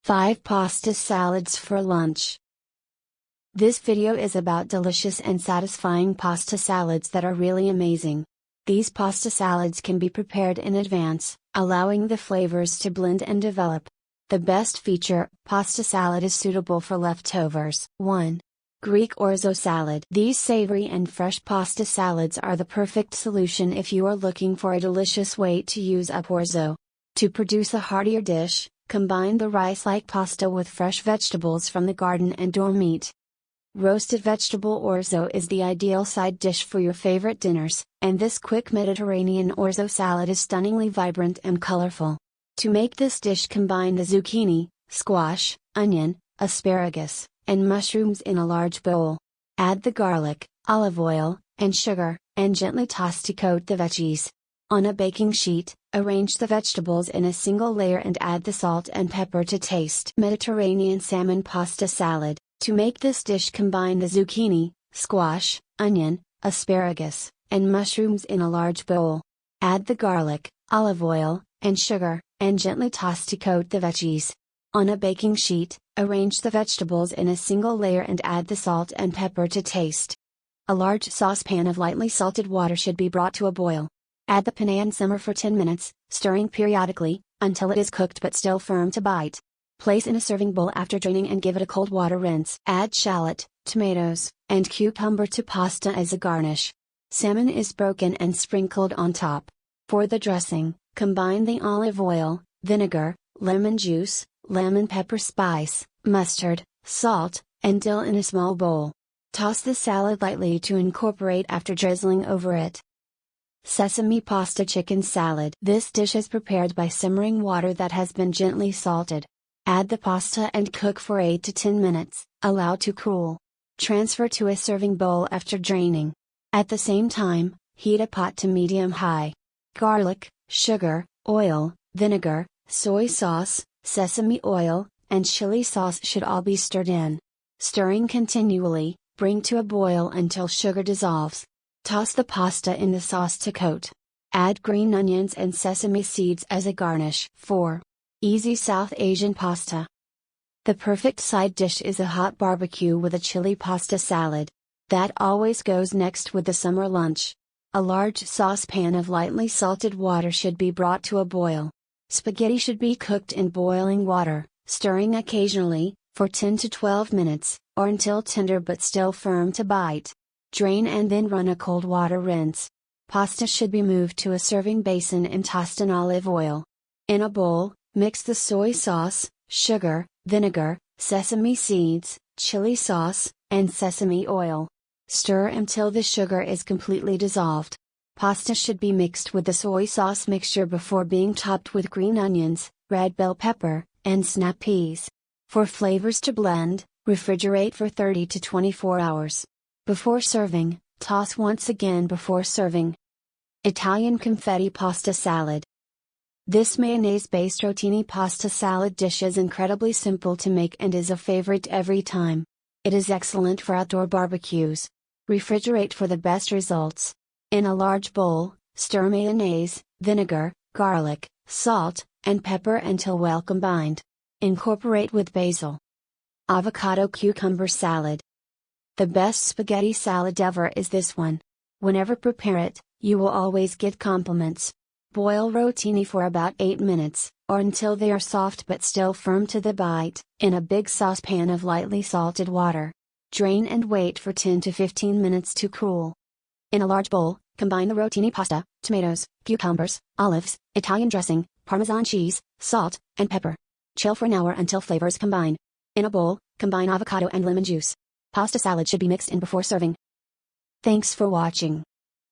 5 Pasta Salads for Lunch. This video is about delicious and satisfying pasta salads that are really amazing. These pasta salads can be prepared in advance, allowing the flavors to blend and develop. The best feature, pasta salad is suitable for leftovers. 1. Greek orzo salad. These savory and fresh pasta salads are the perfect solution if you are looking for a delicious way to use up orzo. To produce a heartier dish, combine the rice-like pasta with fresh vegetables from the garden and/or meat. Roasted vegetable orzo is the ideal side dish for your favorite dinners, and this quick Mediterranean orzo salad is stunningly vibrant and colorful. To make this dish, combine the zucchini, squash, onion, asparagus, and mushrooms in a large bowl. Add the garlic, olive oil, and sugar, and gently toss to coat the veggies. On a baking sheet, arrange the vegetables in a single layer and add the salt and pepper to taste. Mediterranean salmon pasta salad. To make this dish, combine the zucchini, squash, onion, asparagus, and mushrooms in a large bowl. Add the garlic, olive oil, and sugar, and gently toss to coat the veggies. On a baking sheet, arrange the vegetables in a single layer and add the salt and pepper to taste. A large saucepan of lightly salted water should be brought to a boil. Add the penne and simmer for 10 minutes, stirring periodically, until it is cooked but still firm to bite. Place in a serving bowl after draining and give it a cold water rinse. Add shallot, tomatoes, and cucumber to pasta as a garnish. Salmon is broken and sprinkled on top. For the dressing, combine the olive oil, vinegar, lemon juice, lemon pepper spice, mustard, salt, and dill in a small bowl. Toss the salad lightly to incorporate after drizzling over it. Sesame pasta chicken salad. This dish is prepared by simmering water that has been gently salted. Add the pasta and cook for 8 to 10 minutes, allow to cool. Transfer to a serving bowl after draining. At the same time, heat a pot to medium-high. Garlic, sugar, oil, vinegar, soy sauce, sesame oil, and chili sauce should all be stirred in. Stirring continually, bring to a boil until sugar dissolves. Toss the pasta in the sauce to coat. Add green onions and sesame seeds as a garnish. 4. Easy South Asian pasta. The perfect side dish is a hot barbecue with a chili pasta salad. That always goes next with the summer lunch. A large saucepan of lightly salted water should be brought to a boil. Spaghetti should be cooked in boiling water, stirring occasionally, for 10 to 12 minutes, or until tender but still firm to bite. Drain and then run a cold water rinse. Pasta should be moved to a serving basin and tossed in olive oil. In a bowl, mix the soy sauce, sugar, vinegar, sesame seeds, chili sauce, and sesame oil. Stir until the sugar is completely dissolved. Pasta should be mixed with the soy sauce mixture before being topped with green onions, red bell pepper, and snap peas. For flavors to blend, refrigerate for 30 to 24 hours. Before serving, toss once again before serving. Italian confetti pasta salad. This mayonnaise-based rotini pasta salad dish is incredibly simple to make and is a favorite every time. It is excellent for outdoor barbecues. Refrigerate for the best results. In a large bowl, stir mayonnaise, vinegar, garlic, salt, and pepper until well combined. Incorporate with basil. Avocado cucumber salad. The best spaghetti salad ever is this one. Whenever prepare it, you will always get compliments. Boil rotini for about 8 minutes, or until they are soft but still firm to the bite, in a big saucepan of lightly salted water. Drain and wait for 10 to 15 minutes to cool. In a large bowl, combine the rotini pasta, tomatoes, cucumbers, olives, Italian dressing, Parmesan cheese, salt, and pepper. Chill for an hour until flavors combine. In a bowl, combine avocado and lemon juice. Pasta salad should be mixed in before serving. Thanks for watching.